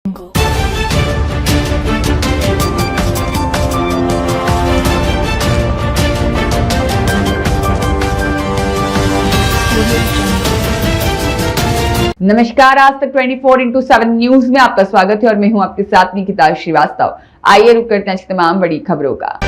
नमस्कार, आज तक 24/7 न्यूज में आपका स्वागत है और मैं हूं आपके साथ निकिता श्रीवास्तव। आइए रुक करते हैं तमाम बड़ी खबरों का।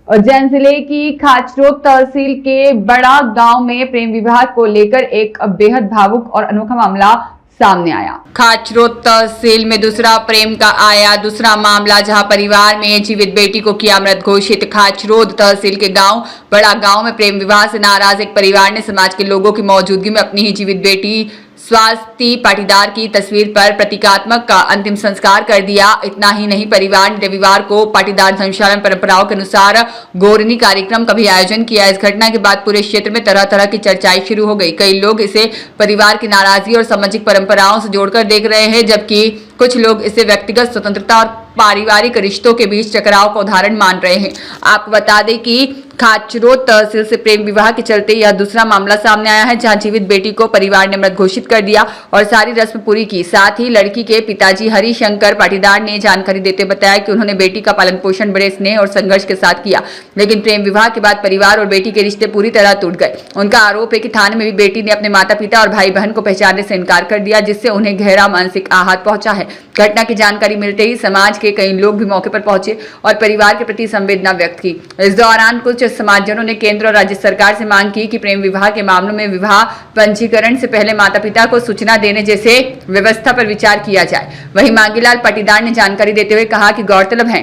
उज्जैन जिले की खाचरोद तहसील के बड़ा गांव में प्रेम विवाह को लेकर एक बेहद भावुक और अनोखा मामला सामने आया। खाचरोद तहसील में दूसरा प्रेम का आया दूसरा मामला, जहां परिवार में जीवित बेटी को किया मृत घोषित। खाचरोद तहसील के गांव बड़ा गांव में प्रेम विवाह से नाराज एक परिवार ने समाज के लोगों की मौजूदगी में अपनी ही जीवित बेटी स्वाति पाटीदार की तस्वीर पर प्रतीकात्मक का अंतिम संस्कार कर दिया। इतना ही नहीं, परिवार ने रविवार को पाटीदार धर्मशाला में परंपराओं के अनुसार गोरनी कार्यक्रम का भी आयोजन किया। इस घटना के बाद पूरे क्षेत्र में तरह तरह की चर्चाएं शुरू हो गई। कई लोग इसे परिवार की नाराजगी और सामाजिक परंपराओं से जोड़कर देख रहे हैं, जबकि कुछ लोग इसे व्यक्तिगत स्वतंत्रता और पारिवारिक रिश्तों के बीच टकराव का उदाहरण मान रहे हैं। आपको बता दें कि खाचरोद तहसील से प्रेम विवाह के चलते यह दूसरा मामला सामने आया है, जहां जीवित बेटी को परिवार ने मृत घोषित कर दिया और सारी रस्म पूरी की। साथ ही लड़की के पिताजी हरिशंकर पाटीदार ने जानकारी देते बताया कि उन्होंने बेटी का पालन पोषण बड़े स्नेह और संघर्ष के साथ किया, लेकिन प्रेम विवाह के बाद परिवार और बेटी के रिश्ते पूरी तरह टूट गए। उनका आरोप है कि थाने में भी बेटी ने अपने माता पिता और भाई बहन को पहचानने से इनकार कर दिया, जिससे उन्हें गहरा मानसिक आहत पहुंचा है। घटना की जानकारी मिलते ही समाज के कई लोग भी मौके पर पहुंचे और परिवार के प्रति संवेदना व्यक्त की। इस दौरान कुछ समाजजनों ने केंद्र और राज्य सरकार से मांग की कि प्रेम विवाह के मामलों में विवाह पंजीकरण से पहले माता पिता को सूचना देने जैसे व्यवस्था पर विचार किया जाए। वहीं मांगीलाल पाटीदार ने जानकारी देते हुए कहा कि गौरतलब है,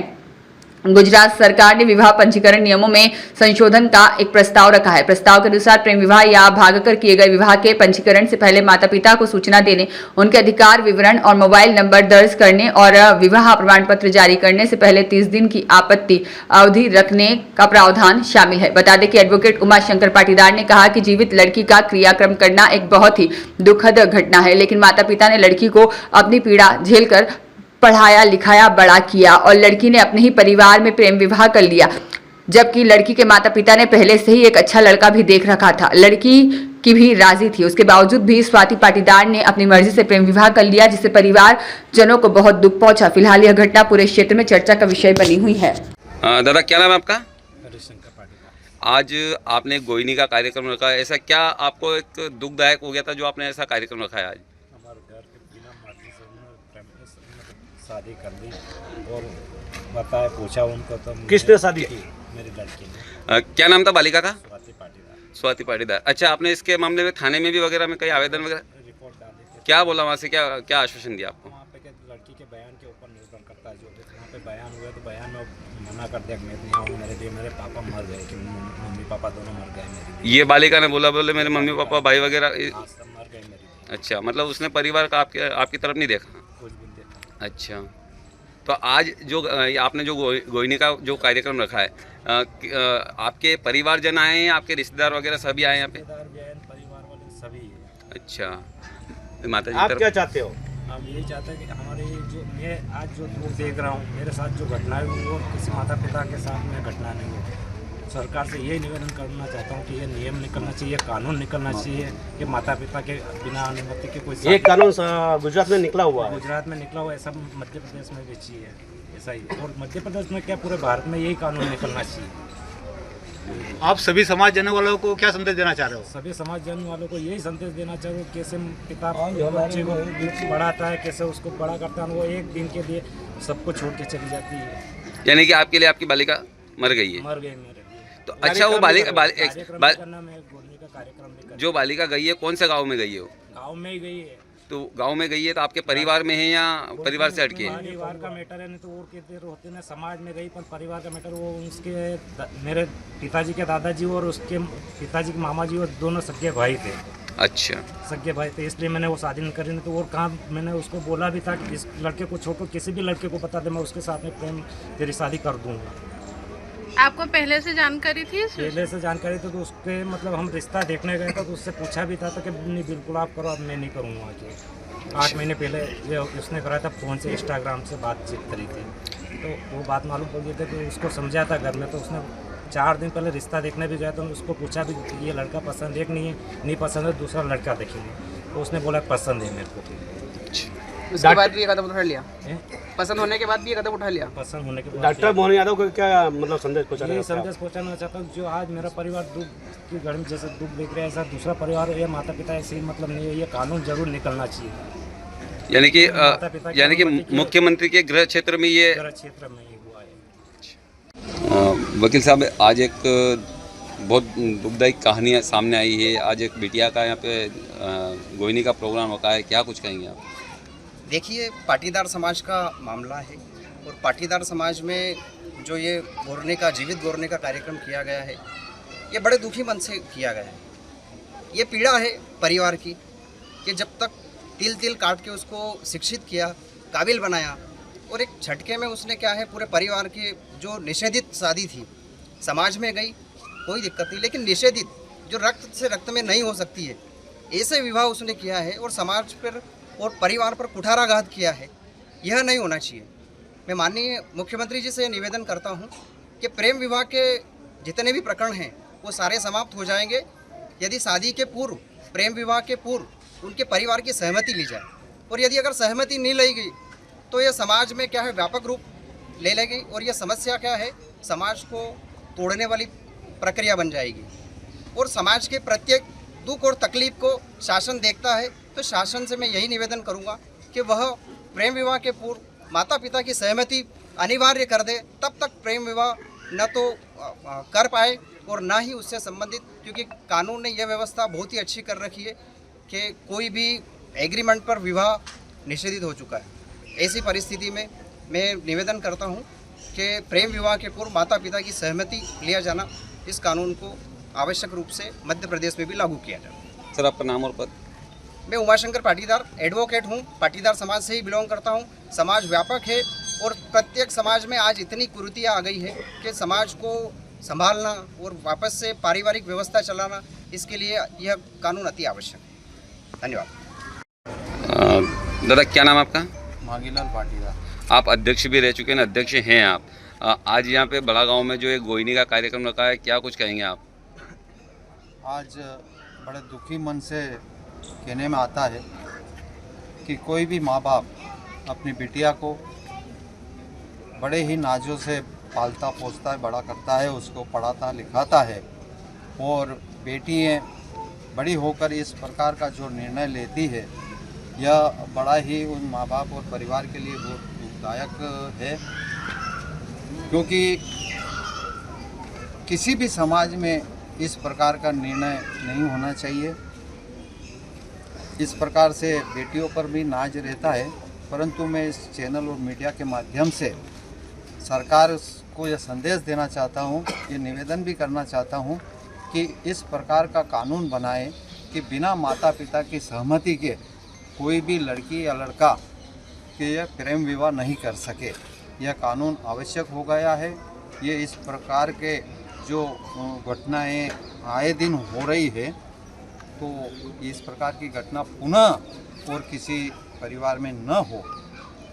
गुजरात सरकार ने विवाह पंजीकरण नियमों में संशोधन का एक प्रस्ताव रखा है। प्रस्ताव के अनुसार प्रेम विवाह या भागकर किए गए विवाह के पंजीकरण से पहले माता पिता को सूचना देने, उनके अधिकार विवरण और मोबाइल नंबर दर्ज करने और विवाह प्रमाण पत्र जारी करने से पहले 30 दिन की आपत्ति अवधि रखने का प्रावधान शामिल है। बता दें कि एडवोकेट उमा शंकर पाटीदार ने कहा कि जीवित लड़की का क्रियाक्रम करना एक बहुत ही दुखद घटना है, लेकिन माता पिता ने लड़की को अपनी पीड़ा झेलकर पढ़ाया लिखाया बड़ा किया और लड़की ने अपने ही परिवार में प्रेम विवाह कर लिया, जबकि लड़की के माता पिता ने पहले से ही एक अच्छा लड़का भी देख रखा था। लड़की की भी राजी थी, उसके बावजूद भी स्वाति पाटीदार ने अपनी मर्जी से प्रेम विवाह कर लिया, जिससे परिवार जनों को बहुत दुख पहुंचा। फिलहाल यह घटना पूरे क्षेत्र में चर्चा का विषय बनी हुई है। दादा, क्या नाम है आपका? हरिशंकर पाटीदार। आज आपने गोइनी का कार्यक्रम रखा, ऐसा क्या आपको एक दुखदायक हो गया था जो आपने ऐसा कार्यक्रम रखा है आज? हमारे घर के बिना मर्जी से शादी कर ली और बताया पूछा उनको तो किसने शादी की? मेरी लड़की ने। क्या नाम था बालिका का? स्वाति पाटीदार। स्वाति पाटीदार। अच्छा, आपने इसके मामले में थाने में भी वगैरह में कई आवेदन वगैरह रिपोर्ट डाली थी। क्या बोला वहाँ से, क्या आश्वासन दिया आपको? वहाँ पे लड़की के बयान के ऊपर निर्भर करता है, जो वहाँ पे बयान हुआ तो बयान में मना कर दिया। मैं नहीं आऊँ, मेरे लिए मेरे पापा मर गए, कि मम्मी पापा दोनों मर गए मेरे लिए। ये बालिका ने बोले मेरे मम्मी पापा भाई वगैरह सब मर गए मेरे लिए। अच्छा, मतलब उसने परिवार का आपकी तरफ नहीं देखा? कुछ भी नहीं देखा। अच्छा, तो आज जो आपने जो गोइनी का जो कार्यक्रम रखा है, आपके परिवारजन आए हैं, आपके रिश्तेदार वगैरह सभी आए हैं यहाँ पे? रिश्तेदार बहन परिवार वाले सभी है। अच्छा, माता जी आप क्या चाहते हो? हम यही चाहते हैं कि हमारे जो मैं आज जो दुख देख रहा हूँ, मेरे साथ जो घटनाएं हुई वो किसी माता पिता के साथ में घटना नहीं हो। सरकार से यही निवेदन करना चाहता हूँ कि ये नियम निकलना चाहिए, कानून निकलना चाहिए कि माता पिता के बिना अनुमति के कोई ये कानून गुजरात में निकला हुआ है। गुजरात में निकला हुआ है, सब मध्य प्रदेश में भी चाहिए ऐसा ही। और मध्य प्रदेश में क्या, पूरे भारत में यही कानून निकलना चाहिए। आप सभी समाज जनों वालों को क्या संदेश देना चाह रहे हो? सभी समाज जन वालों को यही संदेश देना चाहिए, कैसे पिता बच्चे को बढ़ाता है, कैसे उसको बड़ा करता है, वो एक दिन के लिए सबको छोड़ के चली जाती है। यानी कि आपके लिए आपकी बालिका मर गई है? मर गए मेरे लिए। तो अच्छा, वो बालिका कार्यक्रम जो बालिका गई है कौन से गांव में गई है? वो गांव में ही गई है। तो गांव में गई है तो आपके परिवार में है या परिवार से हटके है? परिवार का मैटर है, नहीं तो और कितने होते ना, समाज में गई पर परिवार का मैटर। वो उसके मेरे पिताजी के दादाजी और उसके पिताजी के मामा जी, और दोनों सगे भाई थे। अच्छा, सगे भाई थे, इसलिए मैंने वो शादी नहीं करी। नहीं तो और कहाँ, मैंने उसको बोला भी था कि इस लड़के को छोड़ो, किसी भी लड़के को बता दे, मैं उसके साथ में प्रेम तेरी शादी कर दूंगा। आपको पहले से जानकारी थी? पहले से जानकारी थी, तो उसके मतलब हम रिश्ता देखने गए थे, तो उससे पूछा भी था तो कि नहीं बिल्कुल आप करो, अब मैं नहीं करूँगा आगे। 8 महीने पहले ये उसने कराया था, फ़ोन से इंस्टाग्राम से बातचीत करी थी, तो वो बात मालूम पड़ गई थी। तो उसको समझा था घर में, तो उसने 4 दिन पहले रिश्ता देखने भी गया, तो उसको पूछा भी ये लड़का पसंद है कि नहीं पसंद है, दूसरा लड़का देखेंगे। तो उसने बोला पसंद है मेरे को। उसके बाद भी ये कदम उठा लिया, हैं? पसंद होने के बाद भी ये कदम उठा लिया। पसंद होने के बाद डॉक्टर मोहन यादव को क्या मतलब संदेश पहुंचाना ये है आपका? संदेश पहुंचाना चाहता हूँ, जो आज मेरा परिवार दुख की घड़ी में जैसे दुख देख रहा है, ऐसा दूसरा परिवार या माता पिता ऐसे ही मतलब नहीं है। ये कानून जरूर निकलना चाहिए। यानी कि माता-पिता की यानी कि अनुमति के- मुख्यमंत्री के गृह क्षेत्र में ये मेरा क्षेत्र में ये हुआ है। वकील साहब, आज एक बहुत दुखदायी कहानी सामने आई है। आज एक बिटिया का यहाँ पे गोइनी का प्रोग्राम होता है, क्या कुछ कहेंगे आप? देखिए, पाटीदार समाज का मामला है और पाटीदार समाज में जो ये गोरने का जीवित गोरने का कार्यक्रम किया गया है, ये बड़े दुखी मन से किया गया है। ये पीड़ा है परिवार की कि जब तक तिल तिल काट के उसको शिक्षित किया, काबिल बनाया और एक झटके में उसने क्या है पूरे परिवार के जो निषेधित शादी थी समाज में गई, कोई दिक्कत नहीं, लेकिन निषेधित जो रक्त से रक्त में नहीं हो सकती है, ऐसे विवाह उसने किया है और समाज पर और परिवार पर कुठाराघात किया है। यह नहीं होना चाहिए। मैं माननीय मुख्यमंत्री जी से निवेदन करता हूं कि प्रेम विवाह के जितने भी प्रकरण हैं वो सारे समाप्त हो जाएंगे यदि शादी के पूर्व, प्रेम विवाह के पूर्व उनके परिवार की सहमति ली जाए। और यदि अगर सहमति नहीं ली गई तो यह समाज में क्या है व्यापक रूप ले लेगी और यह समस्या क्या है समाज को तोड़ने वाली प्रक्रिया बन जाएगी। और समाज के प्रत्येक दुख और तकलीफ को शासन देखता है, तो शासन से मैं यही निवेदन करूंगा कि वह प्रेम विवाह के पूर्व माता पिता की सहमति अनिवार्य कर दे, तब तक प्रेम विवाह न तो कर पाए और ना ही उससे संबंधित, क्योंकि कानून ने यह व्यवस्था बहुत ही अच्छी कर रखी है कि कोई भी एग्रीमेंट पर विवाह निषेधित हो चुका है। ऐसी परिस्थिति में मैं निवेदन करता हूं कि प्रेम विवाह के पूर्व माता पिता की सहमति लिया जाना, इस कानून को आवश्यक रूप से मध्य प्रदेश में भी लागू किया जाए। सर, आपका नाम और पद? मैं उमाशंकर पाटीदार एडवोकेट हूँ, पाटीदार समाज से ही बिलोंग करता हूँ। समाज व्यापक है और प्रत्येक समाज में आज इतनी कुरीतियाँ आ गई है कि समाज को संभालना और वापस से पारिवारिक व्यवस्था चलाना, इसके लिए यह कानून अति आवश्यक है। धन्यवाद। दादा, क्या नाम है आपका? मांगीलाल पाटीदार। आप अध्यक्ष भी रह चुके हैं, अध्यक्ष हैं आप। आज यहाँ पे बड़ा गांव में जो एक गोइनी का कार्यक्रम रखा है, क्या कुछ कहेंगे आप? आज बड़े दुखी मन से कहने में आता है कि कोई भी माँ बाप अपनी बिटिया को बड़े ही नाजों से पालता पोसता है, बड़ा करता है, उसको पढ़ाता लिखाता है और बेटियाँ बड़ी होकर इस प्रकार का जो निर्णय लेती है, यह बड़ा ही उन माँ बाप और परिवार के लिए बहुत दुखदायक है। क्योंकि किसी भी समाज में इस प्रकार का निर्णय नहीं होना चाहिए। इस प्रकार से बेटियों पर भी नाज रहता है, परंतु मैं इस चैनल और मीडिया के माध्यम से सरकार को यह संदेश देना चाहता हूँ, ये निवेदन भी करना चाहता हूँ कि इस प्रकार का कानून बनाए कि बिना माता पिता की सहमति के कोई भी लड़की या लड़का के यह प्रेम विवाह नहीं कर सके। यह कानून आवश्यक हो गया है। ये इस प्रकार के जो घटनाएं आए दिन हो रही है, तो इस प्रकार की घटना पुनः और किसी परिवार में न हो,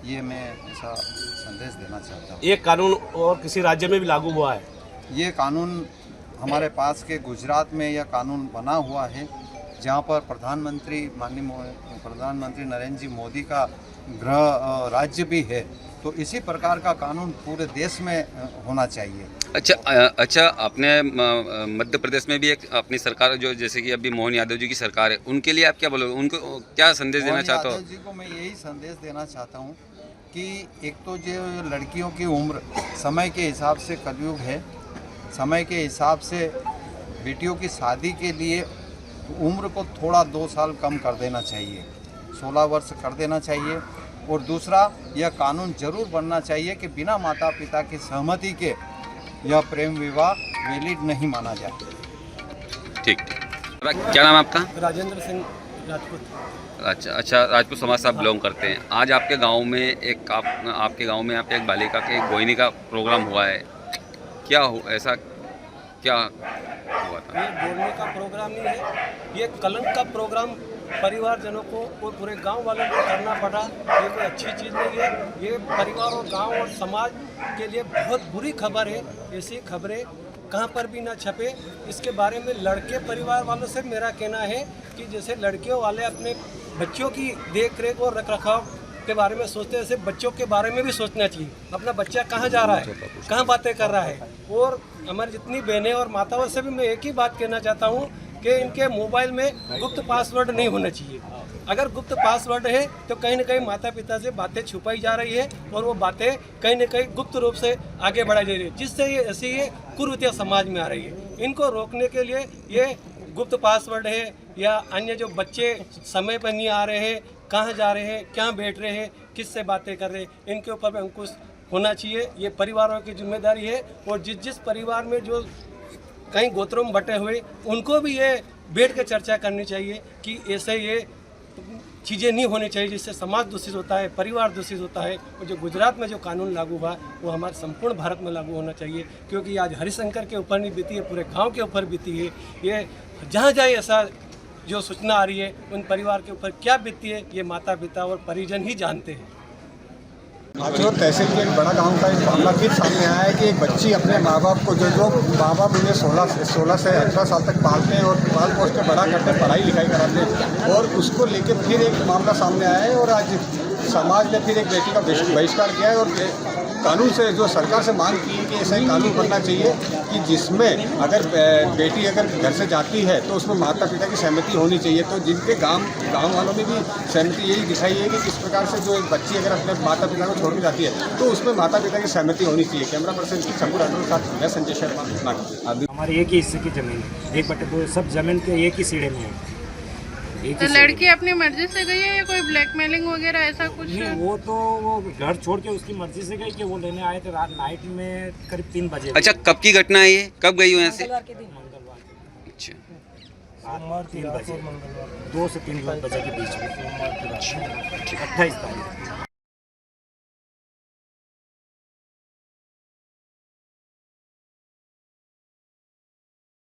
ये मैं ऐसा संदेश देना चाहता हूँ। ये कानून और किसी राज्य में भी लागू हुआ है? ये कानून हमारे पास के गुजरात में यह कानून बना हुआ है, जहाँ पर माननीय प्रधानमंत्री नरेंद्र जी मोदी का गृह राज्य भी है। तो इसी प्रकार का कानून पूरे देश में होना चाहिए। अच्छा, अपने मध्य प्रदेश में भी एक अपनी सरकार जो जैसे कि अभी मोहन यादव जी की सरकार है, उनके लिए आप क्या बोलोगे? उनको क्या संदेश देना चाहते हो? यादव जी को मैं यही संदेश देना चाहता हूँ कि एक तो जो लड़कियों की उम्र समय के हिसाब से कलयुग है, समय के हिसाब से बेटियों की शादी के लिए उम्र को थोड़ा 2 साल कम कर देना चाहिए, 16 वर्ष कर देना चाहिए। और दूसरा, यह कानून जरूर बनना चाहिए कि बिना माता पिता की सहमति के यह प्रेम विवाह वैलिड नहीं माना जाए। ठीक। क्या नाम है आपका? राजेंद्र सिंह राजपूत। अच्छा, राजपूत समाज से आप बिलोंग करते हैं। आज आपके गांव में आपके गांव में यहाँ पे एक बालिका के गोइनी का प्रोग्राम हुआ है, क्या ऐसा क्या हुआ था? ये बोलने का प्रोग्राम नहीं है, ये कलंक का प्रोग्राम परिवारजनों को और पूरे गांव वालों को करना पड़ा। ये कोई अच्छी चीज़ नहीं है। ये परिवार और गांव और समाज के लिए बहुत बुरी खबर है। ऐसी खबरें कहाँ पर भी ना छपे। इसके बारे में लड़के परिवार वालों से मेरा कहना है कि जैसे लड़कियों वाले अपने बच्चों की देख रेख और रख रखाव के बारे में सोचते हैं, सिर्फ बच्चों के बारे में भी सोचना चाहिए। अपना बच्चा कहाँ जा रहा है, कहाँ बातें कर रहा है। और हमारी जितनी बहनें और माताओं से भी मैं एक ही बात कहना चाहता हूँ कि इनके मोबाइल में गुप्त पासवर्ड नहीं होना चाहिए। अगर गुप्त पासवर्ड है तो कहीं ना कहीं माता पिता से बातें छुपाई जा रही है और वो बातें कहीं ना कहीं गुप्त रूप से आगे बढ़ाई जा रही है, जिससे ये ऐसी ये कुरीतियाँ समाज में आ रही है। इनको रोकने के लिए ये गुप्त पासवर्ड है या अन्य जो बच्चे समय पर नहीं आ रहे हैं, कहाँ जा रहे हैं, क्या बैठ रहे हैं, किससे बातें कर रहे हैं, इनके ऊपर भी अंकुश होना चाहिए। ये परिवारों की जिम्मेदारी है और जिस परिवार में जो कई गोत्रों में बटे हुए उनको भी ये बैठ के चर्चा करनी चाहिए कि ऐसे ये चीज़ें नहीं होनी चाहिए जिससे समाज दूषित होता है, परिवार दूषित होता है। और जो गुजरात में जो कानून लागू हुआ वो हमारे संपूर्ण भारत में लागू होना चाहिए, क्योंकि आज हरिशंकर के ऊपर नहीं बीती है, पूरे गांव के ऊपर बीती है। ये जहाँ जाए ऐसा जो सूचना आ रही है उन परिवार के ऊपर क्या बीती है ये माता पिता और परिजन ही जानते हैं। आज और तहसील के एक बड़ा गांव का एक मामला फिर सामने आया है कि एक बच्ची अपने माँ बाप को जो माँ बाप उन्हें 16 से 18 साल तक पालते हैं और पाल पोस के बड़ा करते हैं, पढ़ाई लिखाई कराते हैं, और उसको लेके फिर एक मामला सामने आया है। और आज समाज ने फिर एक बेटी का बहिष्कार किया है और कानून से जो सरकार से मांग की है कि ऐसा ही कानून बनना चाहिए कि जिसमें अगर बेटी अगर घर से जाती है तो उसमें माता पिता की सहमति होनी चाहिए। तो जिनके गांव वालों में भी सहमति यही दिखाई है कि किस प्रकार से जो एक बच्ची अगर अपने माता पिता को छोड़ के जाती है तो उसमें माता पिता की सहमति होनी चाहिए। कैमरा पर्सन शंभू राठौर के साथ मैं संजय शर्मा, नागपुर। हमारे एक ही हिस्से की ज़मीन है, 1/2 सब ज़मीन के एक ही सीढ़े में है। तो लड़की अपनी मर्जी से गई है या कोई ब्लैकमेलिंग वगैरह ऐसा कुछ? नहीं, वो तो वो घर छोड़ के उसकी मर्जी से गई कि वो लेने आए थे रात नाइट में करीब 3 बजे। अच्छा, कब की घटना है ये, कब गई हो यहाँ से? मंगलवार अच्छा, सोमवार 3 बजे, 2 से 3 बजे के बीच में, 28 तारीख।